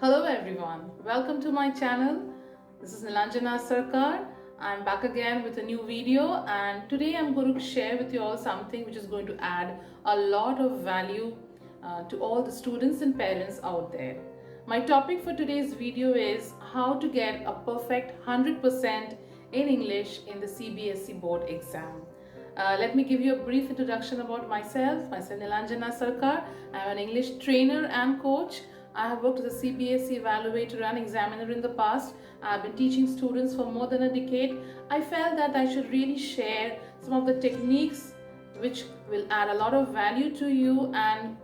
Hello everyone, welcome to my channel. This is Nilanjana Sarkar. I'm back again with a new video, and today I'm going to share with you all something which is going to add a lot of value to all the students and parents out there. My topic for today's video is how to get a perfect 100% in English in the CBSE board exam. Let me give you a brief introduction about myself. Myself Nilanjana Sarkar. I'm an English trainer and coach. I have worked as a CBSE evaluator and examiner in the past. I've been teaching students for more than a decade. I felt that I should really share some of the techniques which will add a lot of value to you and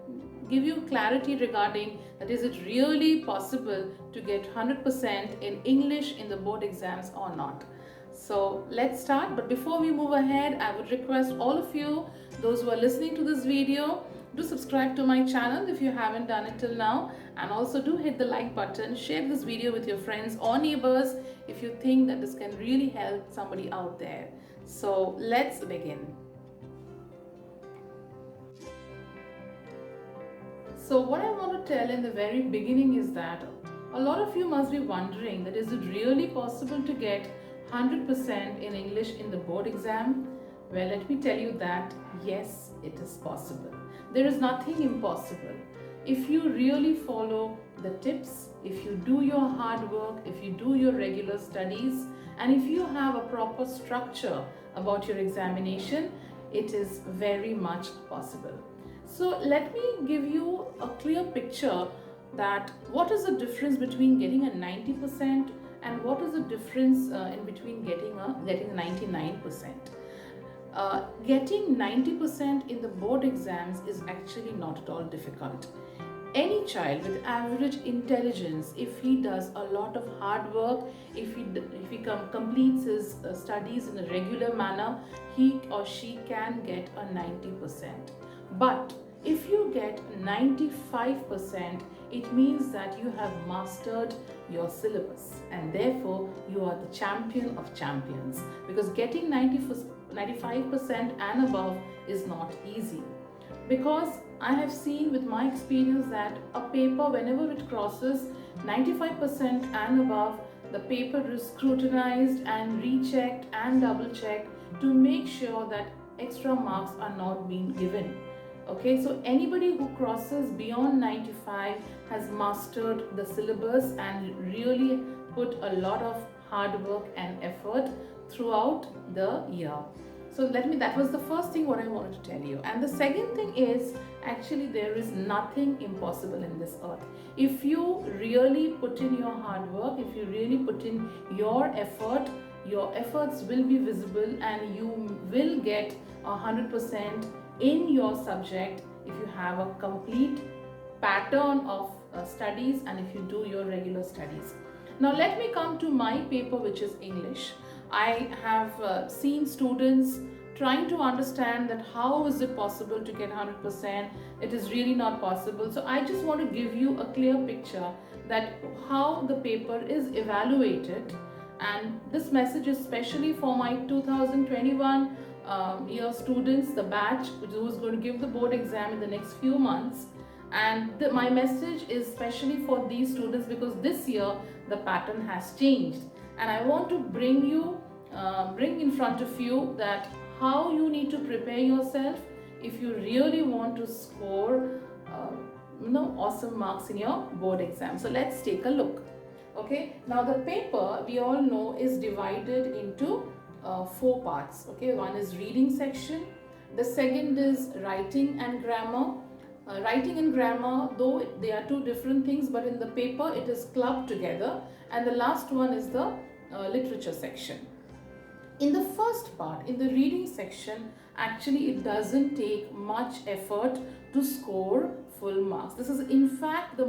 give you clarity regarding that is it really possible to get 100% in English in the board exams or not. So let's start, but before we move ahead, I would request all of you, those who are listening to this video, do subscribe to my channel if you haven't done it till now, and also do hit the like button. Share this video with your friends or neighbors if you think that this can really help somebody out there. So let's begin. So what I want to tell in the very beginning is that a lot of you must be wondering that is it really possible to get 100% in English in the board exam? Well, let me tell you that yes, it is possible. There is nothing impossible. If you really follow the tips, if you do your hard work, if you do your regular studies, and if you have a proper structure about your examination, it is very much possible. So let me give you a clear picture that what is the difference between getting a 90% and what is the difference in between getting a 99%. Getting 90% in the board exams is actually not at all difficult. Any child with average intelligence, if he does a lot of hard work, if he completes his studies in a regular manner, he or she can get a 90%. But if you get 95%, it means that you have mastered your syllabus and therefore you are the champion of champions, because getting 95% and above is not easy. Because I have seen with my experience that a paper, whenever it crosses 95% and above, the paper is scrutinized and rechecked and double checked to make sure that extra marks are not being given. Okay, so anybody who crosses beyond 95 has mastered the syllabus and really put a lot of hard work and effort throughout the year. So that was the first thing what I wanted to tell you. And the second thing is, actually there is nothing impossible in this earth. If you really put in your hard work, if you really put in your effort, your efforts will be visible and you will get 100% in your subject if you have a complete pattern of studies and if you do your regular studies. Now let me come to my paper, which is English. I have seen students trying to understand that how is it possible to get 100%. It is really not possible. So I just want to give you a clear picture that how the paper is evaluated, and this message is especially for my 2021 year students, the batch who is going to give the board exam in the next few months. And my message is especially for these students because this year the pattern has changed, and I want to bring in front of you that how you need to prepare yourself if you really want to score awesome marks in your board exam. So let's take a look. Okay, now the paper we all know is divided into 4 parts. Okay, one is reading section, the second is writing and grammar. Writing and grammar, though they are two different things, but in the paper it is clubbed together, and the last one is the literature section. In the first part, in the reading section, actually it doesn't take much effort to score full marks. This is in fact the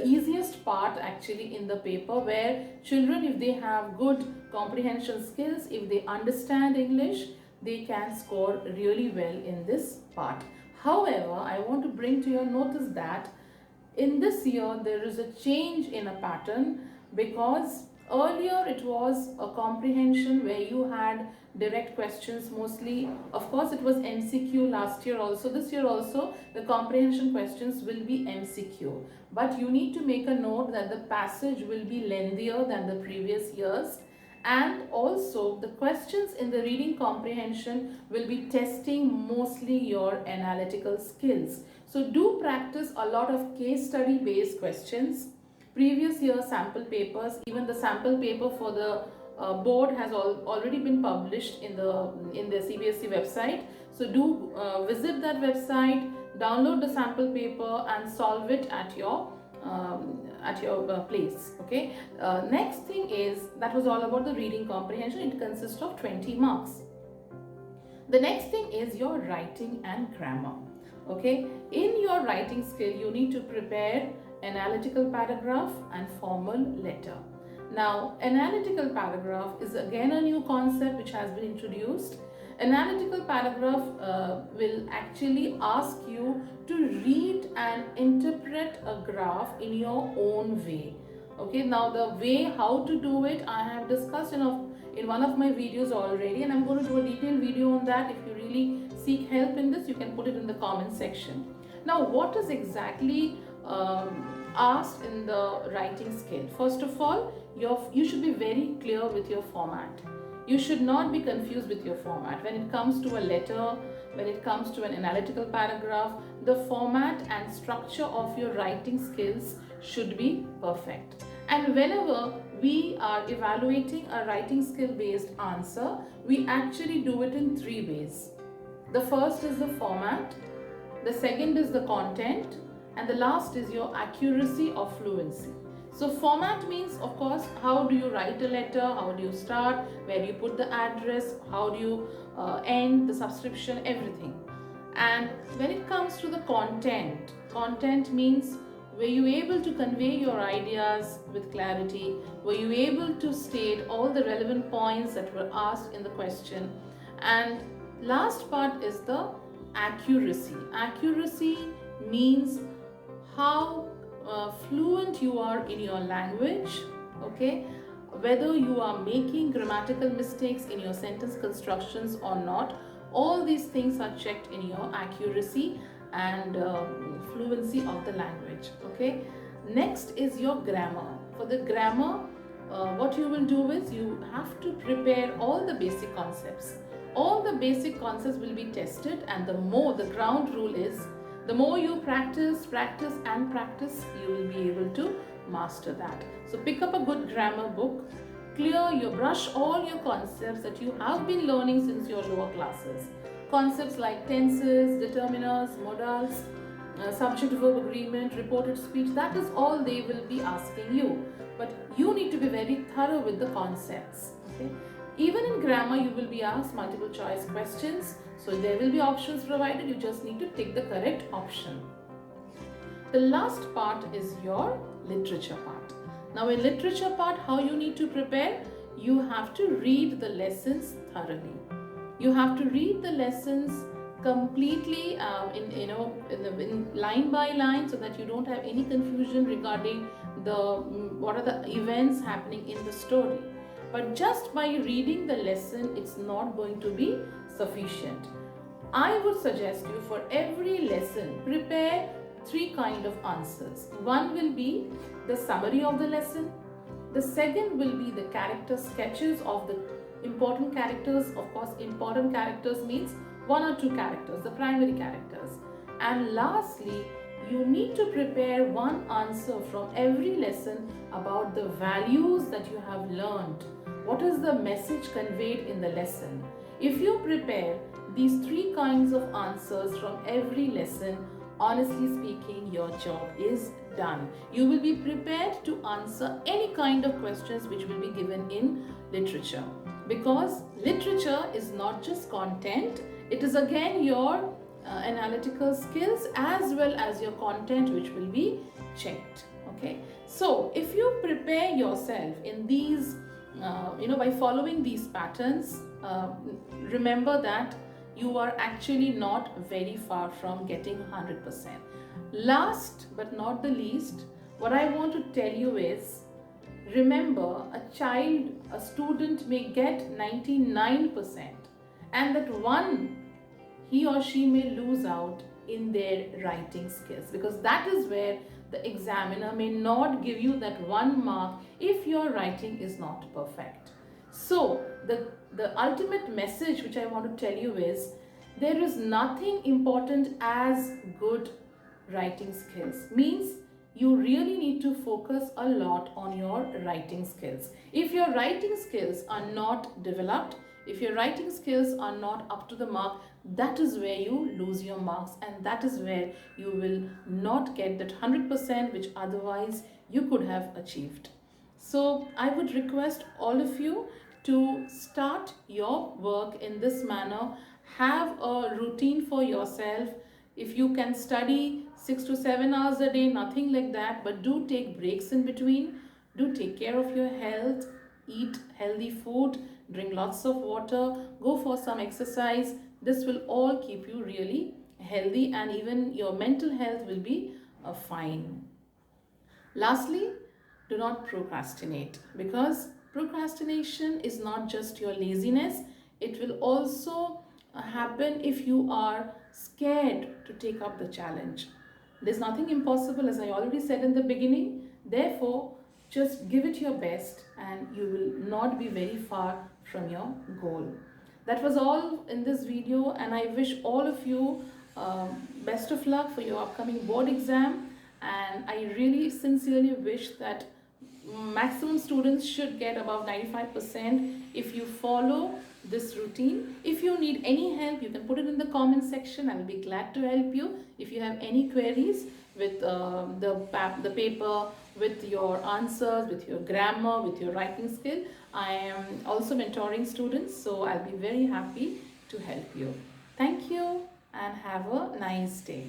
easiest part actually in the paper, where children, if they have good comprehension skills, if they understand English, they can score really well in this part. However, I want to bring to your notice that in this year there is a change in a pattern, because Earlier it was a comprehension where you had direct questions mostly. Of course it was MCQ last year also. This year also the comprehension questions will be MCQ. But you need to make a note that the passage will be lengthier than the previous years, and also the questions in the reading comprehension will be testing mostly your analytical skills. So do practice a lot of case study based questions, previous year sample papers. Even the sample paper for the board has already been published in the CBSE website. So do visit that website, download the sample paper and solve it at your place. Okay. Next thing is, that was all about the reading comprehension. It consists of 20 marks. The next thing is your writing and grammar. Okay, in your writing skill you need to prepare analytical paragraph and formal letter. Now analytical paragraph is again a new concept which has been introduced. Analytical paragraph will actually ask you to read and interpret a graph in your own way. Okay, now the way how to do it I have discussed in one of my videos already, and I'm going to do a detailed video on that. If you really seek help in this, you can put it in the comment section. Now what is exactly asked in the writing skill? First of all, you should be very clear with your format. You should not be confused with your format. When it comes to a letter, when it comes to an analytical paragraph, the format and structure of your writing skills should be perfect. And whenever we are evaluating a writing skill based answer, we actually do it in three ways. The first is the format, the second is the content, and the last is your accuracy or fluency. So format means, of course, how do you write a letter, how do you start, where do you put the address, how do you end the subscription, everything. And when it comes to the content means, were you able to convey your ideas with clarity, were you able to state all the relevant points that were asked in the question. And last part is the accuracy. Accuracy means how fluent you are in your language, okay, whether you are making grammatical mistakes in your sentence constructions or not. All these things are checked in your accuracy and fluency of the language. Okay, next is your grammar. For the grammar, what you will do is you have to prepare all the basic concepts. All the basic concepts will be tested, and the ground rule is, the more you practice, you will be able to master that. So pick up a good grammar book, brush all your concepts that you have been learning since your lower classes. Concepts like tenses, determiners, modals, subject-verb agreement, reported speech, that is all they will be asking you. But you need to be very thorough with the concepts. Okay? Even in grammar, you will be asked multiple choice questions. So there will be options provided. You just need to take the correct option. The last part is your literature part. Now in literature part, how you need to prepare? You have to read the lessons thoroughly. You have to read the lessons completely in line by line, so that you don't have any confusion regarding what are the events happening in the story. But just by reading the lesson, it's not going to be sufficient. I would suggest you, for every lesson, prepare three kind of answers. One will be the summary of the lesson. The second will be the character sketches of the important characters. Of course, important characters means one or two characters, the primary characters. And lastly, you need to prepare one answer from every lesson about the values that you have learned. What is the message conveyed in the lesson? If you prepare these three kinds of answers from every lesson, honestly speaking, your job is done. You will be prepared to answer any kind of questions which will be given in literature. Because literature is not just content, it is again your analytical skills as well as your content which will be checked. Okay, so if you prepare yourself in these by following these patterns, remember that you are actually not very far from getting 100%. Last but not the least, what I want to tell you is, Remember, a student may get 99%, and that one, he or she may lose out in their writing skills, because that is where the examiner may not give you that 1 mark if your writing is not perfect. So, the ultimate message which I want to tell you is, there is nothing important as good writing skills. Means you really need to focus a lot on your writing skills. If your writing skills are not developed, if your writing skills are not up to the mark, that is where you lose your marks, and that is where you will not get that 100% which otherwise you could have achieved. So I would request all of you to start your work in this manner. Have a routine for yourself. If you can study 6 to 7 hours a day, nothing like that, but do take breaks in between. Do take care of your health, eat healthy food, drink lots of water, go for some exercise. This will all keep you really healthy, and even your mental health will be fine. Lastly, do not procrastinate, because procrastination is not just your laziness, it will also happen if you are scared to take up the challenge. There's nothing impossible, as I already said in the beginning. Therefore, just give it your best and you will not be very far from your goal. That was all in this video, and I wish all of you best of luck for your upcoming board exam. And I really sincerely wish that maximum students should get above 95% if you follow this routine. If you need any help, you can put it in the comment section. I will be glad to help you. If you have any queries with the paper, with your answers, with your grammar, with your writing skill, I am also mentoring students, so I'll be very happy to help you. Thank you and have a nice day.